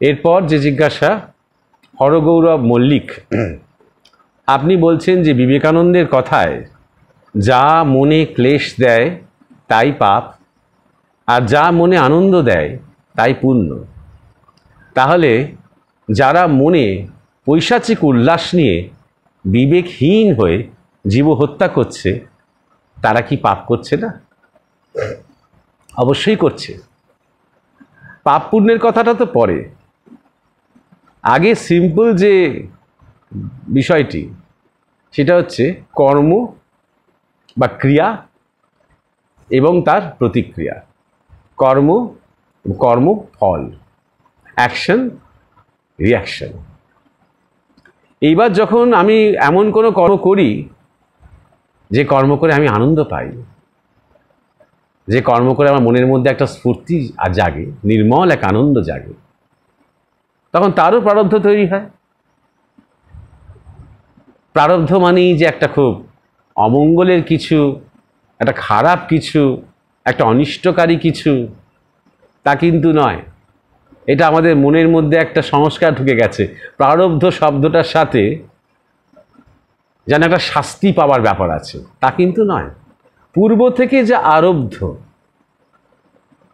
এরপর যে জিজ্ঞাসা, হরগৌরব মল্লিক, আপনি বলছেন যে বিবেকানন্দের কথায় যা মনে ক্লেশ দেয় তাই পাপ, আর যা মনে আনন্দ দেয় তাই পুণ্য। তাহলে যারা মনে পৈশাচিক উল্লাস নিয়ে বিবেকহীন হয়ে জীব হত্যা করছে, তারা কি পাপ করছে না? অবশ্যই করছে। পাপ পুণ্যের কথাটা তো পরে, আগে সিম্পল যে বিষয়টি সেটা হচ্ছে কর্ম বা ক্রিয়া এবং তার প্রতিক্রিয়া। কর্ম ফল, অ্যাকশন রিয়াকশন। এইবার যখন আমি এমন কোনো কর্ম করি যে কর্ম করে আমি আনন্দ পাই, যে কর্ম করে আমার মনের মধ্যে একটা স্ফূর্তি জাগে, নির্মল এক আনন্দ জাগে, তখন তারও প্রারব্ধ তৈরি হয়। প্রারব্ধ মানেই যে একটা খুব অমঙ্গলের কিছু, একটা খারাপ কিছু, একটা অনিষ্টকারী কিছু, তা কিন্তু নয়। এটা আমাদের মনের মধ্যে একটা সংস্কার ঢুকে গেছে। প্রারব্ধ শব্দটার সাথে যেন একটা শাস্তি পাওয়ার ব্যাপার আছে, তা কিন্তু নয়। পূর্ব থেকে যা আরব্ধ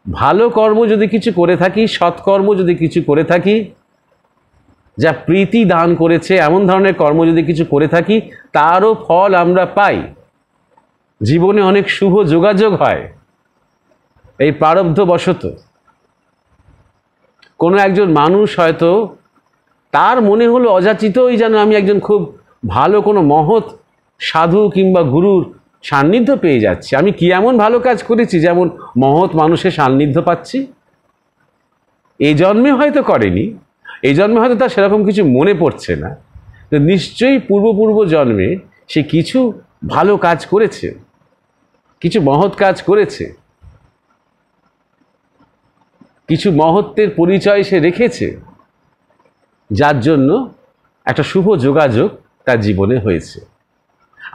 ভালো কর্ম যদি কিছু করে থাকি, সৎকর্ম যদি কিছু করে থাকি, যা প্রীতি দান করেছে এমন ধরনের কর্ম যদি কিছু করে থাকি, তারও ফল আমরা পাই। জীবনে অনেক শুভ যোগাযোগ হয় এই প্রারব্ধবশত। কোনো একজন মানুষ হয়তো তার মনে হলো অযাচিতই যেন আমি একজন খুব ভালো কোনো মহৎ সাধু কিংবা গুরুর সান্নিধ্য পেয়ে যাচ্ছি। আমি কি এমন ভালো কাজ করেছি যেমন মহৎ মানুষের সান্নিধ্য পাচ্ছি? এই জন্মে হয়তো করেনি, এই জন্মে হয়তো তার সেরকম কিছু মনে পড়ছে না, তো নিশ্চয়ই পূর্ব জন্মে সে কিছু ভালো কাজ করেছে, কিছু মহৎ কাজ করেছে, কিছু মহত্বের পরিচয় সে রেখেছে, যার জন্য একটা শুভ যোগাযোগ তার জীবনে হয়েছে।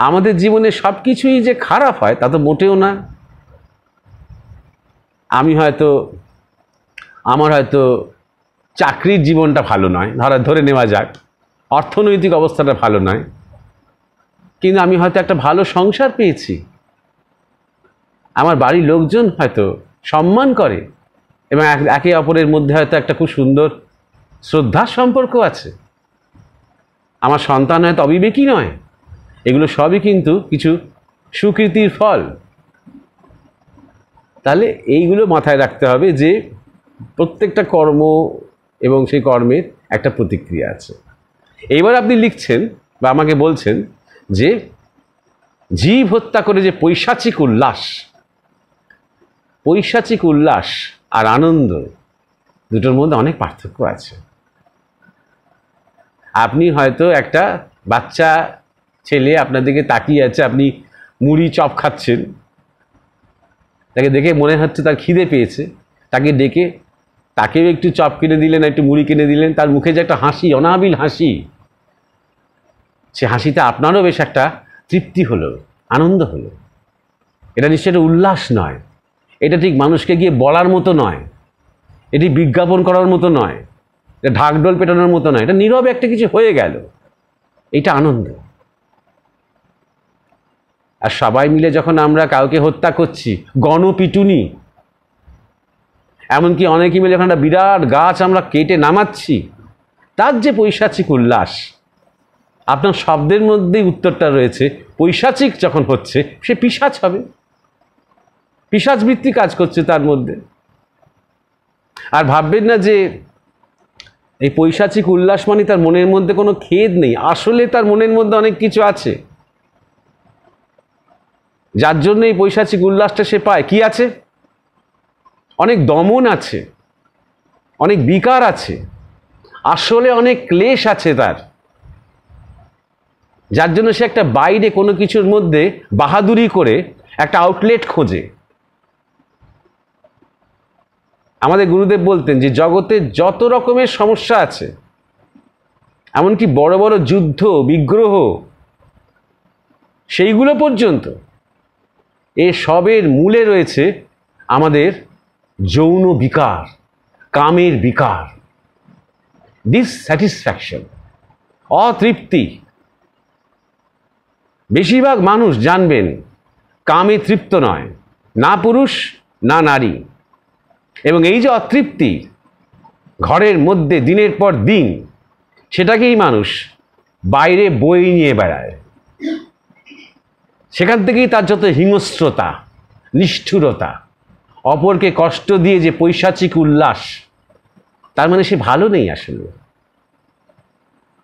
আমাদের জীবনে সব কিছুই যে খারাপ হয় তা তো মোটেও না। আমার হয়তো চাকরির জীবনটা ভালো নয়, ধরে নেওয়া যাক, অর্থনৈতিক অবস্থাটা ভালো নয়, কিন্তু আমি হয়তো একটা ভালো সংসার পেয়েছি, আমার বাড়ির লোকজন হয়তো সম্মান করে এবং একে অপরের মধ্যে হয়তো একটা খুব সুন্দর শ্রদ্ধার সম্পর্ক আছে, আমার সন্তান হয়তো অবিবেকী নয়। এগুলো সবই কিন্তু কিছু সুকৃতির ফল। তাহলে এইগুলো মাথায় রাখতে হবে যে প্রত্যেকটা কর্ম এবং সেই কর্মের একটা প্রতিক্রিয়া আছে। এইবার আপনি লিখছেন বা আমাকে বলছেন যে জীব হত্যা করে যে পৈশাচিক উল্লাস আর আনন্দ, দুটোর মধ্যে অনেক পার্থক্য আছে। আপনি হয়তো একটা বাচ্চা ছেলে আপনার দিকে তাকিয়ে আছে, আপনি মুড়ি চপ খাচ্ছেন, তাকে দেখে মনে হচ্ছে তার খিদে পেয়েছে, তাকে ডেকে তাকেও একটু চপ কিনে দিলেন, একটু মুড়ি কিনে দিলেন, তার মুখে যে একটা হাসি, অনাবিল হাসি, সে হাসিতে আপনারও বেশ একটা তৃপ্তি হলো, আনন্দ হলো। এটা নিশ্চয়ই উল্লাস নয়, এটা ঠিক মানুষকে গিয়ে বলার মতো নয়, এটি বিজ্ঞাপন করার মতো নয়, এটা ঢাকঢোল পেটানোর মতো নয়, এটা নীরবে একটা কিছু হয়ে গেল, এটা আনন্দ। আর সবাই মিলে যখন আমরা কাউকে হত্যা করছি, গণপিটুনি, এমনকি অনেকে মিলে যখন একটা বিরাট গাছ আমরা কেটে নামাচ্ছি, তার যে পৈশাচিক উল্লাস, আপনার শব্দের মধ্যেই উত্তরটা রয়েছে। পৈশাচিক যখন হচ্ছে সে পিশাচ হবে, পিশাচ বৃত্তি কাজ করছে তার মধ্যে। আর ভাববেন না যে এই পৈশাচিক উল্লাস মানে তার মনের মধ্যে কোনো খেদ নেই। আসলে তার মনের মধ্যে অনেক কিছু আছে, যার জন্য এই পৈশাচিক উল্লাসটা সে পায়। কি আছে? অনেক দমন আছে, অনেক বিকার আছে, আসলে অনেক ক্লেশ আছে তার, যার জন্য সে একটা বাইরে কোনো কিছুর মধ্যে বাহাদুরি করে একটা আউটলেট খোঁজে। আমাদের গুরুদেব বলতেন যে জগতে যত রকমের সমস্যা আছে, এমনকি বড় বড় যুদ্ধ বিগ্রহ, সেইগুলো পর্যন্ত এ সবের মূলে রয়েছে আমাদের যৌন বিকার, কামের বিকার। ডিসস্যাটিসফ্যাকশন, অতৃপ্তি। বেশিরভাগ মানুষ জানবেন কামে তৃপ্ত নয়, না পুরুষ না নারী। এবং এই যে অতৃপ্তি ঘরের মধ্যে দিনের পর দিন, সেটাকেই মানুষ বাইরে বয়ে নিয়ে বেড়ায়। সেখান থেকেই তার যত হিংস্রতা, নিষ্ঠুরতা, অপরকে কষ্ট দিয়ে যে পৈশাচিক উল্লাস, তার মানে সে ভালো নেই আসলে।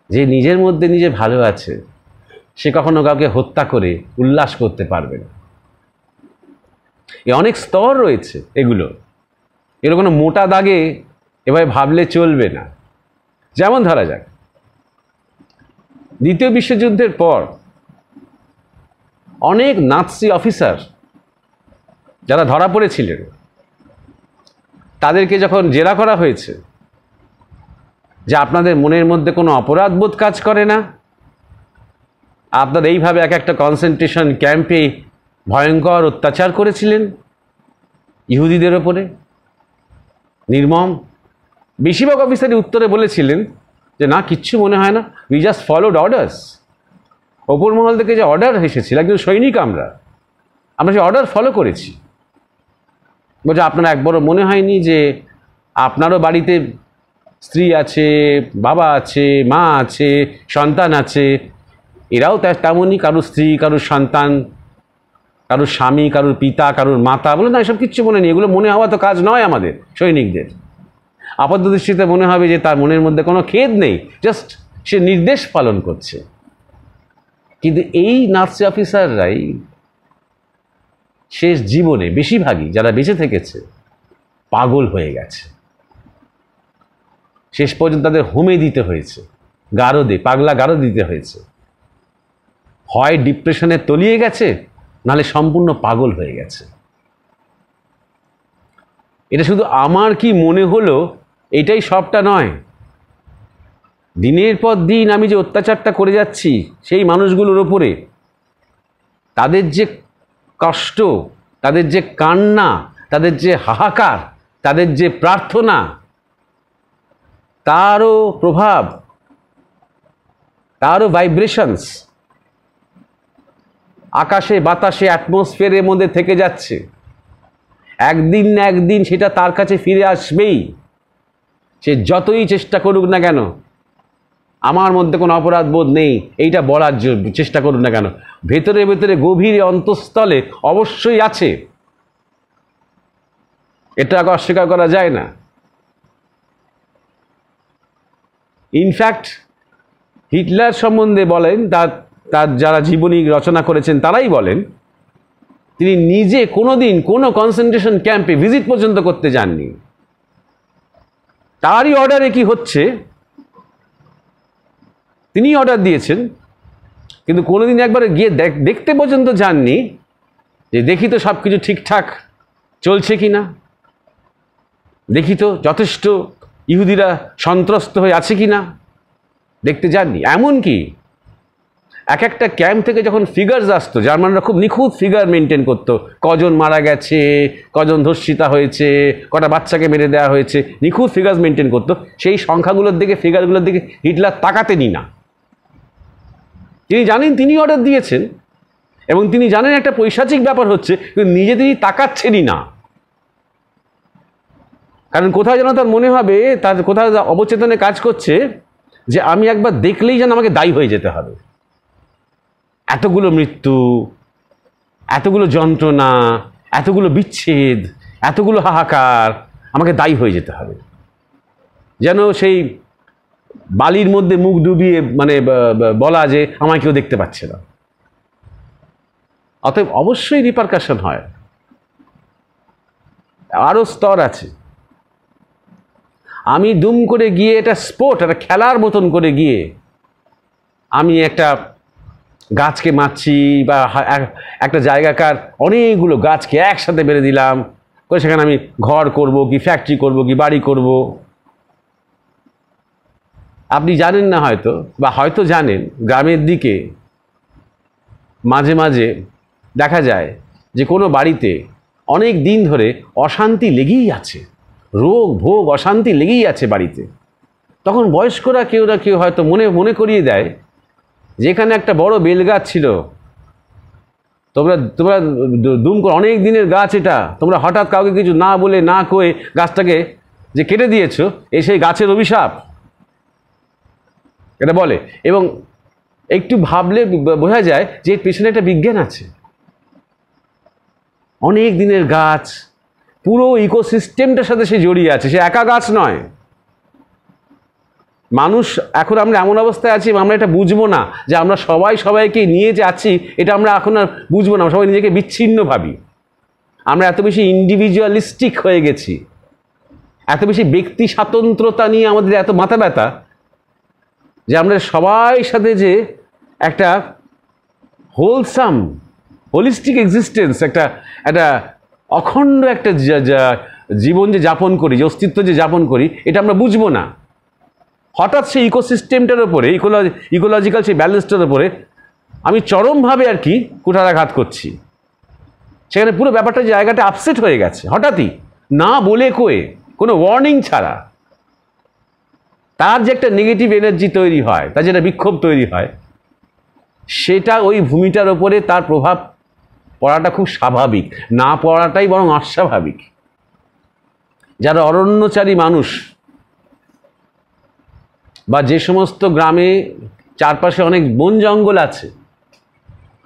যে নিজের মধ্যে নিজে ভালো আছে, সে কখনো কাউকে হত্যা করে উল্লাস করতে পারবে না। অনেক স্তর রয়েছে এগুলো কোনো মোটা দাগে এভাবে ভাবলে চলবে না। যেমন ধরা যাক, দ্বিতীয় বিশ্বযুদ্ধের পর অনেক নাৎসি অফিসার যারা ধরা পড়েছিলেন, তাদেরকে যখন জেরা করা হয়েছে যে আপনাদের মনের মধ্যে কোনো অপরাধবোধ কাজ করে না, আপনারা এইভাবে এক একটা কনসেন্ট্রেশন ক্যাম্পে ভয়ঙ্কর অত্যাচার করেছিলেন ইহুদিদের ওপরে, নির্মম। বেশিরভাগ অফিসারই উত্তরে বলেছিলেন যে না, কিচ্ছু মনে হয় না, উই জাস্ট ফলোড অর্ডার্স। ওপর মহল থেকে যে অর্ডার এসেছিল, একজন সৈনিক আমরা সেই অর্ডার ফলো করেছি। বলছে আপনার একবারও মনে হয়নি যে আপনারও বাড়িতে স্ত্রী আছে, বাবা আছে, মা আছে, সন্তান আছে, এরাও তেমনই, কারোর স্ত্রী, কারোর সন্তান, কারোর স্বামী, কারোর পিতা, কারোর মাতা? বলে না, এসব কিচ্ছু মনে নেই, এগুলো মনে হওয়া তো কাজ নয় আমাদের সৈনিকদের। আপাত দৃষ্টিতে মনে হবে যে তার মনের মধ্যে কোনো খেদ নেই, জাস্ট সে নির্দেশ পালন করছে। কিন্তু এই নাৎসি অফিসাররাই শেষ জীবনে, বেশিরভাগই যারা বেঁচে থেকেছে, পাগল হয়ে গেছে। শেষ পর্যন্ত তাদের হোমে দিতে হয়েছে, গারদে, পাগলা গারদ দিতে হয়েছে। হয় ডিপ্রেশনে তলিয়ে গেছে, নাহলে সম্পূর্ণ পাগল হয়ে গেছে। এটা শুধু আমার কি মনে হলো এটাই সবটা নয়। দিনের পর দিন আমি যে অত্যাচারটা করে যাচ্ছি সেই মানুষগুলোর ওপরে, তাদের যে কষ্ট, তাদের যে কান্না, তাদের যে হাহাকার, তাদের যে প্রার্থনা, তারও প্রভাব, তারও ভাইব্রেশনস আকাশে বাতাসে অ্যাটমসফিয়ারের মধ্যে থেকে যাচ্ছে। একদিন না একদিন সেটা তার কাছে ফিরে আসবেই। সে যতই চেষ্টা করুক না কেন, আমার মধ্যে কোনো অপরাধ বোধ নেই এইটা বলার চেষ্টা করুক না কেন, ভেতরে ভেতরে গভীর অন্তঃস্থলে অবশ্যই আছে। এটা অস্বীকার করা যায় না। ইনফ্যাক্ট হিটলার সম্বন্ধে বলেন, তার যারা জীবনী রচনা করেছেন তারাই বলেন, তিনি নিজে কোনোদিন কোনো কনসেন্ট্রেশন ক্যাম্পে ভিজিট পর্যন্ত করতে যাননি। তারই অর্ডারে কি হচ্ছে তিনি অর্ডার দিয়েছেন, কিন্তু কোনোদিন একবার গিয়ে দেখতে পর্যন্ত যাননি যে দেখি তো সব কিছু ঠিকঠাক চলছে কি না, দেখি তো যথেষ্ট ইহুদিরা সন্ত্রস্ত হয়ে আছে কি না, দেখতে যাননি। এমনকি এক একটা ক্যাম্প থেকে যখন ফিগার্স আসতো, জার্মানরা খুব নিখুঁত ফিগার মেনটেন করতো, কজন মারা গেছে, কজন ধর্ষিতা হয়েছে, কটা বাচ্চাকে মেরে দেওয়া হয়েছে, নিখুঁত ফিগার্স মেনটেন করতো। সেই সংখ্যাগুলোর দিকে, ফিগারগুলোর দিকে হিটলার তাকাতেনি না। তিনি জানেন তিনি অর্ডার দিয়েছেন, এবং তিনি জানেন একটা পৈশাচিক ব্যাপার হচ্ছে, কিন্তু নিজে তিনি তাকাচ্ছেনই না। কারণ কোথাও যেন তার মনে হবে, তার কোথাও অবচেতনে কাজ করছে যে আমি একবার দেখলেই যেন আমাকে দায়ী হয়ে যেতে হবে। এতগুলো মৃত্যু, এতগুলো যন্ত্রণা, এতগুলো বিচ্ছেদ, এতগুলো হাহাকার, আমাকে দায়ী হয়ে যেতে হবে। যেন সেই বালির মধ্যে মুখ ডুবিয়ে মানে বলা যে আমায় কেউ দেখতে পাচ্ছে না। অতএব অবশ্যই রিপারকাশন হয়। আরও স্তর আছে। আমি দুম করে গিয়ে এটা স্পোর্ট, একটা খেলার মতন করে গিয়ে আমি একটা গাছকে মারছি, বা একটা জায়গাকার অনেকগুলো গাছকে একসাথে বেঁধে দিলাম করে সেখানে আমি ঘর করব, কি ফ্যাক্টরি করব, কি বাড়ি করব। আপনি জানেন না হয়তো, বা হয়তো জানেন, গ্রামের দিকে মাঝে মাঝে দেখা যায় যে কোনো বাড়িতে অনেক দিন ধরে অশান্তি লেগেই আছে, রোগ ভোগ অশান্তি লেগেই আছে বাড়িতে। তখন বয়স্করা কেউ না কেউ হয়তো মনে করিয়ে দেয়, যেখানে একটা বড় বেলগাছ ছিল, তোমরা তোমরা দুম করে অনেক দিনের গাছ এটা, তোমরা হঠাৎ কাউকে কিছু না বলে না কয়ে গাছটাকে যে কেটে দিয়েছো, সেই গাছের অভিশাপ, এটা বলে। এবং একটু ভাবলে বোঝা যায় যে এর পেছনে একটা বিজ্ঞান আছে। অনেক দিনের গাছ, পুরো ইকোসিস্টেমটার সাথে সে জড়িয়ে আছে, সে একা গাছ নয়। মানুষ এখন আমরা এমন অবস্থায় আছি, আমরা এটা বুঝবো না যে আমরা সবাই সবাইকে নিয়ে যে আছি, এটা আমরা এখন আর বুঝবো না। সবাই নিজেকে বিচ্ছিন্ন ভাবি, আমরা এত বেশি ইন্ডিভিজুয়ালিস্টিক হয়ে গেছি, এত বেশি ব্যক্তি স্বাতন্ত্রতা নিয়ে আমাদের এত মাথা ব্যথা, যে আমরা সবাই সাথে যে একটা হোলসাম হোলিস্টিক এক্সিস্টেন্স, একটা অখণ্ড একটা জীবন যে যাপন করি, যে অস্তিত্ব যে যাপন করি, এটা আমরা বুঝবো না। হঠাৎ সেই ইকোসিস্টেমটার ওপরে, ইকোলজিক্যাল সেই ব্যালেন্সটার ওপরে আমি চরমভাবে আর কি কুঠারাঘাত করছি। সেখানে পুরো ব্যাপারটা জায়গাটা আপসেট হয়ে গেছে হঠাৎই, না বলে কয়ে, কোনো ওয়ার্নিং ছাড়া। তার যে একটা নেগেটিভ এনার্জি তৈরি হয়, তার যেটা বিক্ষোভ তৈরি হয়, সেটা ওই ভূমিটার ওপরে তার প্রভাব পড়াটা খুব স্বাভাবিক, না পড়াটাই বরং অস্বাভাবিক। যারা অরণ্যচারী মানুষ, বা যে সমস্ত গ্রামে চারপাশে অনেক বন জঙ্গল আছে,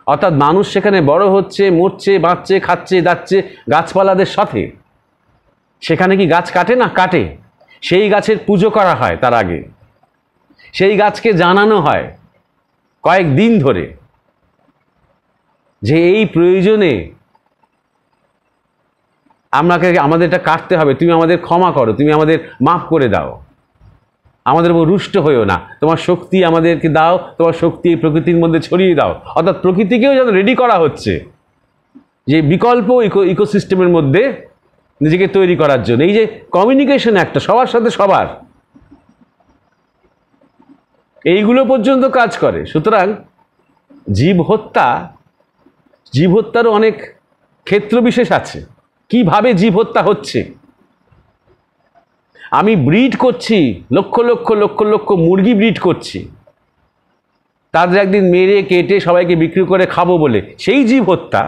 অর্থাৎ মানুষ সেখানে বড় হচ্ছে, মরছে, বাঁচছে, খাচ্ছে, দাচ্ছে গাছপালাদের সাথে, সেখানে কি গাছ কাটে না? কাটে। সেই গাছের পুজো করা হয়, তার আগে সেই গাছকে জানানো হয় কয়েকদিন ধরে যে এই প্রয়োজনে আমাদের এটা কাটতে হবে, তুমি আমাদের ক্ষমা করো, তুমি আমাদের মাফ করে দাও, আমাদের উপর রুষ্ট হইও না, তোমার শক্তি আমাদেরকে দাও, তোমার শক্তি এই প্রকৃতির মধ্যে ছড়িয়ে দাও। অর্থাৎ প্রকৃতিকেও যেন রেডি করা হচ্ছে যে বিকল্প ইকোসিস্টেমের মধ্যে নিজেকে তৈরি করার জন্য। এই যে কমিউনিকেশন একটা সবার সাথে সবার, এইগুলো পর্যন্ত কাজ করে। সুতরাং জীব হত্যারও অনেক ক্ষেত্র বিশেষ আছে। কিভাবে জীব হত্যা হচ্ছে? আমি ব্রিড করছি, লক্ষ লক্ষ লক্ষ লক্ষ মুরগি ব্রিড করছি, তাদের একদিন মেরে কেটে সবাইকে বিক্রি করে খাবো বলে, সেই জীব হত্যা।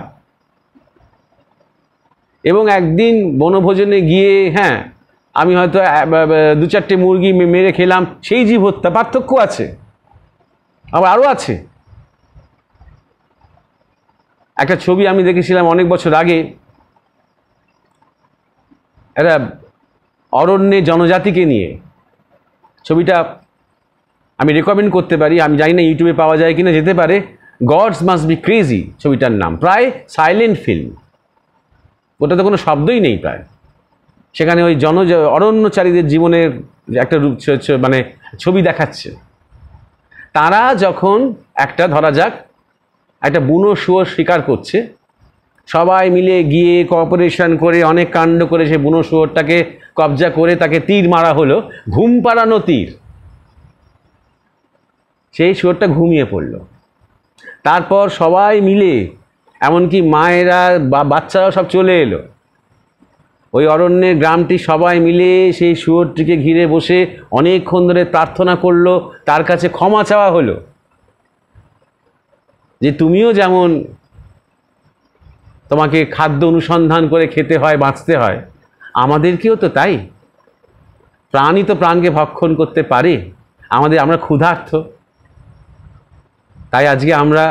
এবং একদিন বনভোজনে গিয়ে আমি হয়তো 2-4টে মুরগি মেরে খেলাম, সেই জীব হত্যা। পার্থক্য আছে, আবার আরও আছে। একটা ছবি আমি দেখেছিলাম অনেক বছর আগে, একটা অরণ্যে জনজাতিকে নিয়ে। ছবিটা আমি রেকমেন্ড করতে পারি, আমি জানি না ইউটিউবে পাওয়া যায় কিনা, যেতে পারে। গডস মাস্ট বি ক্রেজি ছবিটার নাম। প্রায় সাইলেন্ট ফিল্ম, ওটাতে কোনো শব্দই নেই প্রায়। সেখানে ওই অরণ্যচারীদের জীবনের একটা রূপ, মানে ছবি দেখাচ্ছে। তারা যখন একটা, ধরা যাক একটা বুনো শুয়োর শিকার করছে, সবাই মিলে গিয়ে কোঅপারেশন করে অনেক কাণ্ড করে সে বুনো শুয়োরটাকে কবজা করে তাকে তীর মারা হলো, ঘুম পাড়ানো তীর। সেই শুয়োরটা ঘুমিয়ে পড়ল। তারপর সবাই মিলে, এমনকি মায়েরা বা বাচ্চারাও সব চলে এলো, ওই অরণ্যের গ্রামটি সবাই মিলে সেই শুয়োরটিকে ঘিরে বসে অনেকক্ষণ ধরে প্রার্থনা করলো, তার কাছে ক্ষমা চাওয়া হলো যে তুমিও যেমন তোমাকে খাদ্য অনুসন্ধান করে খেতে হয়, বাঁচতে হয়, আমাদেরকেও তো তাই। প্রাণী তো প্রাণকে ভক্ষণ করতে পারে, আমরা ক্ষুধার্ত, তাই আজকে আমরা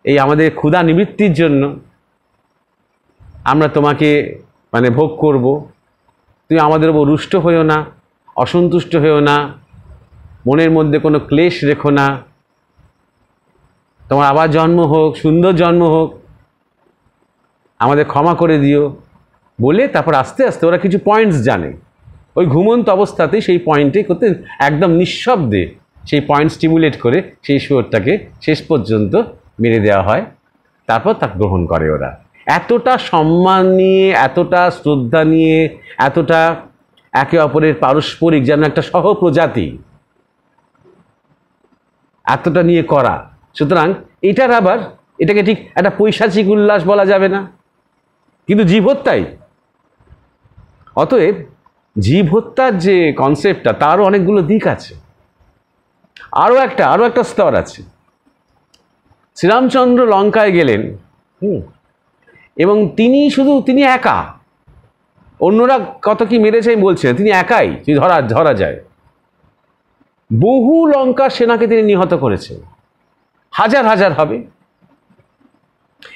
এই আমাদের ক্ষুধা নিবৃত্তির জন্য আমরা তোমাকে ভোগ করব। তুমি আমাদের উপর রুষ্ট হইও না, অসন্তুষ্ট হইও না, মনের মধ্যে কোনো ক্লেশ রেখো না, তোমার আবার জন্ম হোক, সুন্দর জন্ম হোক, আমাদের ক্ষমা করে দিও বলে তারপর আস্তে আস্তে ওরা কিছু পয়েন্টস জানে। ওই ঘুমন্ত অবস্থাতেই সেই পয়েন্টে করতে একদম নিঃশব্দে সেই পয়েন্ট স্টিমুলেট করে সেই শুয়োরটাকে শেষ পর্যন্ত মেরে দেওয়া হয়। তারপর তা গ্রহণ করে ওরা। এতটা সম্মান নিয়ে, এতটা শ্রদ্ধা নিয়ে, এতটা একে অপরের পারস্পরিক, যেন একটা সহপ্রজাতি, এতটা নিয়ে করা। সুতরাং এটাকে ঠিক একটা পৈশাচিক উল্লাস বলা যাবে না, কিন্তু জীব হত্যাই। অতএব জীব হত্যার যে কনসেপ্টটা তারও অনেকগুলো দিক আছে, আরও একটা স্তর আছে। শ্রীরামচন্দ্র লঙ্কায় গেলেন, এবং তিনি একা, অন্যরা কত কি মেরেছে আমি বলছি না, তিনি একাই যদি ধরা যায়। বহু লঙ্কার সেনাকে তিনি নিহত করেছেন, হাজার হাজার হবে।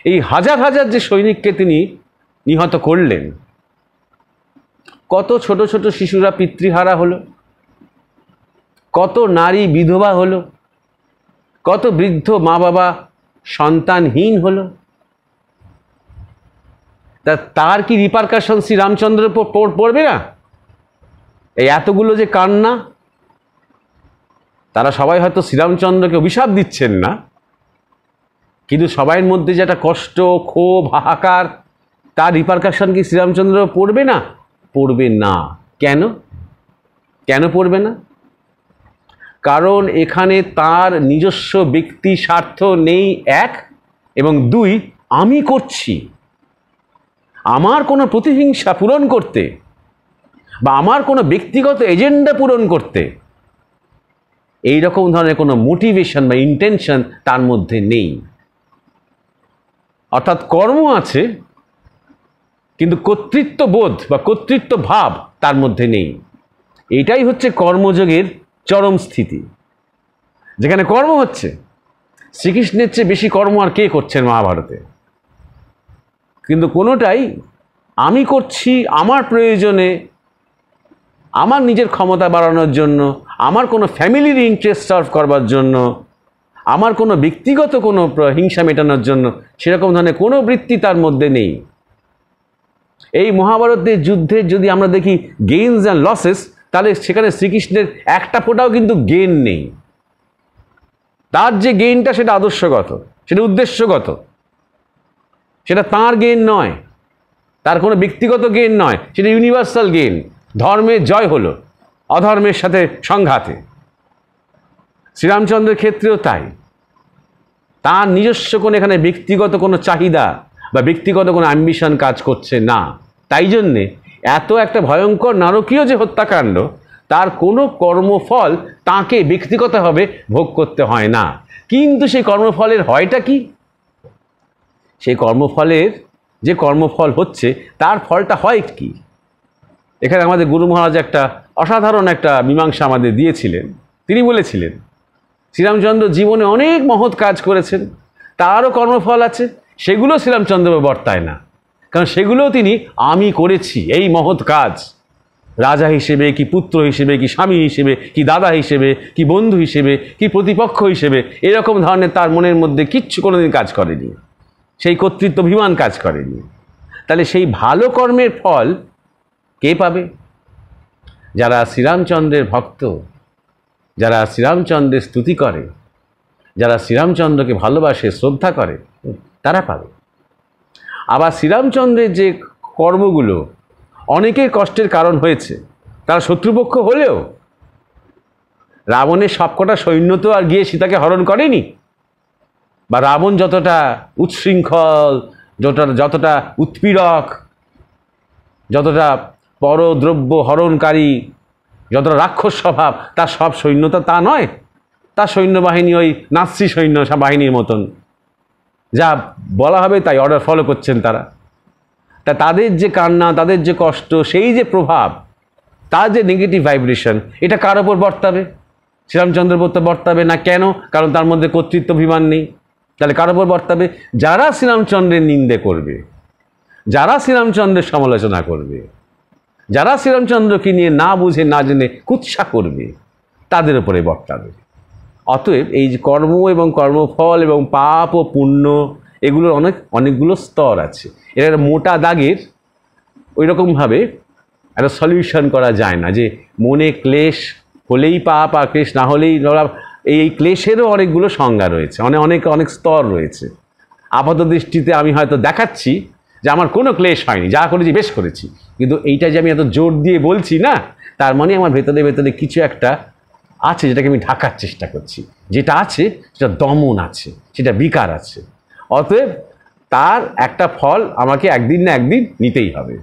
এই হাজার হাজার যে সৈনিককে তিনি নিহত করলেন, কত ছোট ছোট শিশুরা পিতৃহারা হলো, কত নারী বিধবা হলো, কত বৃদ্ধ মা বাবা সন্তানহীন হলো। তার কি রিপারকাশন শ্রীরামচন্দ্রের উপর পড়বে না? এই এতগুলো যে কান্না, তারা সবাই হয়তো শ্রীরামচন্দ্রকে অভিশাপ দিচ্ছেন না, কিন্তু সবাইয়ের মধ্যে যে একটা কষ্ট, ক্ষোভ, হাহাকার, তার রিপারকাশন কি শ্রীরামচন্দ্র পড়বে না? পড়বে না। কেন পড়বে না? কারণ এখানে তার নিজস্ব ব্যক্তি স্বার্থ নেই, এক, এবং দুই, আমি করছি, আমার কোনো প্রতিহিংসা পূরণ করতে বা আমার কোনো ব্যক্তিগত এজেন্ডা পূরণ করতে এই রকম ধরনের কোনো মোটিভেশন বা ইন্টেনশন তার মধ্যে নেই। অর্থাৎ কর্ম আছে, কিন্তু কর্তৃত্ব বোধ বা কর্তৃত্ব ভাব তার মধ্যে নেই। এটাই হচ্ছে কর্মযোগের চরম স্থিতি। যেখানে কর্ম হচ্ছে, শ্রীকৃষ্ণের চেয়ে বেশি কর্ম আর কে করছেন মহাভারতে? কিন্তু কোনোটাই আমি করছি আমার প্রয়োজনে, আমার নিজের ক্ষমতা বাড়ানোর জন্য, আমার কোনো ফ্যামিলির ইন্টারেস্ট সার্ভ করবার জন্য, আমার কোনো ব্যক্তিগত কোনো হিংসা মেটানোর জন্য সেরকম ধরনের কোনো বৃত্তি তার মধ্যে নেই। এই মহাভারতের যুদ্ধের যদি আমরা দেখি গেইনস অ্যান্ড লসেস, তাহলে সেখানে শ্রীকৃষ্ণের একটা ফোঁটাও কিন্তু গেইন নেই। তার যে গেইনটা সেটা আদর্শগত, সেটা উদ্দেশ্যগত, সেটা তাঁর গেইন নয়, তার কোনো ব্যক্তিগত গেইন নয়, সেটা ইউনিভার্সাল গেইন। ধর্মের জয় হলো অধর্মের সাথে সংঘাতে। শ্রীরামচন্দ্রের ক্ষেত্রেও তাই। তার নিজস্ব কোনো এখানে ব্যক্তিগত কোনো চাহিদা বা ব্যক্তিগত কোনো অ্যাম্বিশন কাজ করছে না। তাই জন্যে এত একটা ভয়ঙ্কর নারকীয় যে হত্যাকাণ্ড, তার কোনো কর্মফল তাকে ব্যক্তিগতভাবে ভোগ করতে হয় না। কিন্তু সেই কর্মফলের হয়টা কি? সেই কর্মফলের যে কর্মফল হচ্ছে তার ফলটা হয় কি? এখানে আমাদের গুরু মহারাজ একটা অসাধারণ একটা মীমাংসা আমাদের দিয়েছিলেন। তিনি বলেছিলেন, শ্রীরামচন্দ্র জীবনে অনেক মহৎ কাজ করেছেন, তারও কর্মফল আছে, সেগুলো শ্রীরামচন্দ্র বর্তায় না। কারণ সেগুলোও তিনি আমি করেছি, এই মহৎ কাজ, রাজা হিসেবে কি পুত্র হিসেবে কি স্বামী হিসেবে কি দাদা হিসেবে কি বন্ধু হিসেবে কি প্রতিপক্ষ হিসেবে, এরকম ধরনের তার মনের মধ্যে কিচ্ছু কোনোদিন কাজ করেনি, সেই কর্তৃত্বাভিমান কাজ করেনি। তাহলে সেই ভালো কর্মের ফল কে পাবে? যারা শ্রীরামচন্দ্রের ভক্ত, যারা শ্রীরামচন্দ্রের স্তুতি করে, যারা শ্রীরামচন্দ্রকে ভালোবাসে, শ্রদ্ধা করে, তারা পাবে। আবার শ্রীরামচন্দ্রের যে কর্মগুলো অনেকের কষ্টের কারণ হয়েছে, তারা শত্রুপক্ষ হলেও রাবণের সবকটা সৈন্য তো আর গিয়ে সীতাকে হরণ করেনি, বা রাবণ যতটা উচ্ছৃঙ্খল, যতটা উৎপীড়ক, যতটা পরদ্রব্য হরণকারী, যতটা রাক্ষস স্বভাব, তার সব সৈন্যতা তা নয়। তার সৈন্যবাহিনী ওই নাৎসি সৈন্য বাহিনীর মতন, যা বলা হবে তাই অর্ডার ফলো করছেন তারা। তা তাদের যে কান্না, তাদের যে কষ্ট, সেই যে প্রভাব, তার যে নেগেটিভ ভাইব্রেশন, এটা কার ওপর বর্তাবে? শ্রীরামচন্দ্রের উপর বর্তাবে না। কেন? কারণ তার মধ্যে কর্তৃত্বাভিমান নেই। তাহলে কার ওপর বর্তাবে? যারা শ্রীরামচন্দ্রের নিন্দে করবে, যারা শ্রীরামচন্দ্রের সমালোচনা করবে, যারা শ্রীরামচন্দ্রকে নিয়ে না বুঝে না জেনে কুৎসা করবে, তাদের উপরে বর্তাবে। অতএব এই যে কর্ম এবং কর্মফল এবং পাপ ও পুণ্য, এগুলোর অনেকগুলো স্তর আছে। এর একটা মোটা দাগের ওই রকমভাবে একটা সলিউশন করা যায় না যে মনে ক্লেশ হলেই পাপ আর ক্লেশ না হলেই। এই ক্লেশেরও অনেকগুলো সংজ্ঞা রয়েছে, অনেক স্তর রয়েছে। আপাত দৃষ্টিতে আমি হয়তো দেখাচ্ছি যে আমার কোনো ক্লেশ হয়নি, যা করেছি বেশ করেছি, কিন্তু এইটা যে আমি এত জোর দিয়ে বলছি না, তার মানে আমার ভেতরে ভেতরে কিছু একটা আছে যেটাকে আমি ঢাকার চেষ্টা করছি। যেটা আছে সেটা দমন আছে, সেটা বিকার আছে। অতএব তার একটা ফল আমাকে একদিন না একদিন নিতেই হবে।